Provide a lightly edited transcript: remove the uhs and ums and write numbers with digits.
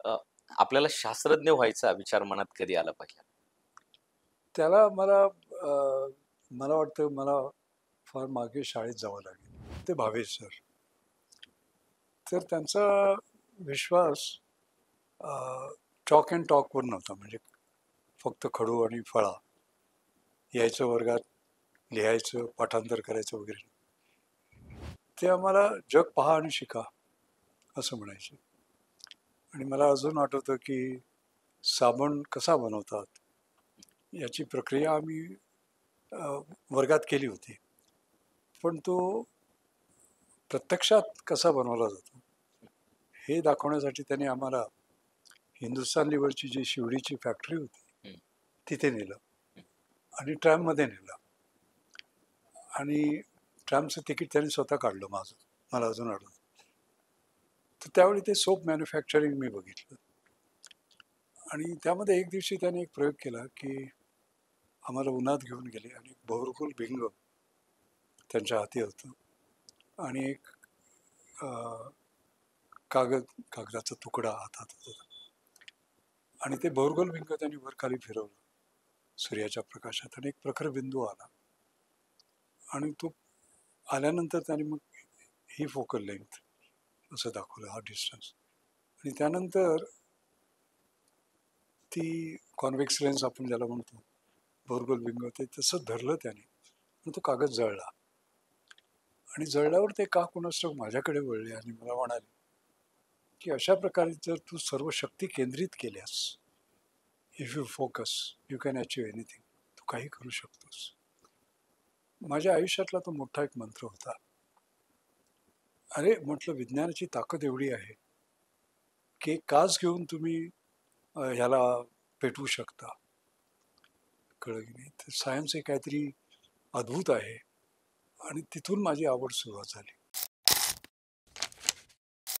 अ, आपल्याला शास्त्रज्ञ व्हायचा विचार मनात कधी आला पहिला? त्याला मला वाटतं मला फार मागे शाळेत जावं लागेल. ते भावेश सर. तर त्यांचा विश्वास चॉक अँड टॉकवर नव्हता. म्हणजे फक्त खडू आणि फळा. यायचं वर्गात, लिहायचं, पाठांतर करायचं वगैरे. ते आम्हाला जग पहा आणि शिका असं म्हणायचे. आणि मला अजून आठवतं की साबण कसा बनवतात याची प्रक्रिया आम्ही अ, वर्गात केली होती. पण तो प्रत्यक्षात कसा बनवला जातो हे दाखवण्यासाठी त्यांनी आम्हाला हिंदुस्तान लिव्हरची जी शिवडीची फॅक्टरी होती हं, तिथे नेलं हं. आणि ट्रॅममध्ये नेलं. आणि ट्रॅमचं तिकीट त्यांनी स्वतः काढलं माझं. मला अजून आठवतं. तर त्यावेळी ते सोप मॅन्युफॅक्चरिंग मी बघितलं. आणि त्यामध्ये एक दिवशी त्यांनी एक प्रयोग केला की आम्हाला उन्हात घेऊन गेले आणि बहुरुकुल भिंग त्यांच्या हाती होतं आणि एक अ, कागदाचा तुकडा हातात होता आणि ते बहुरुकुल भिंग त्यांनी वर खाली फिरवलं सूर्याच्या प्रकाशात आणि एक प्रखर बिंदू आला आणि तो आल्यानंतर त्याने मग ही फोकल लेंथ असं दाखवलं, हा डिस्टन्स. आणि त्यानंतर ती कॉन्व्हेक्स लेन्स आपण ज्याला म्हणतो, बहुरुकुल भिंग, ते तसं धरलं त्याने आणि तो कागद जळला. आणि जळल्यावर ते का कुणास ठाऊक माझ्याकडे वळले आणि मला म्हणाले की अशा प्रकारे जर तू सर्व शक्ती केंद्रित केल्यास, if you focus you can achieve anything. तू काही करू शकतोस. माझ्या आयुष्यातला तो मोठा एक मंत्र होता. अरे म्हटलं, विज्ञानाची ताकद एवढी आहे की एक काच घेऊन तुम्ही ह्याला पेटवू शकता. कळलं की नाही? तर सायन्स हे काहीतरी अद्भुत आहे. आणि तिथून माझी आवड सुरुवात झाली.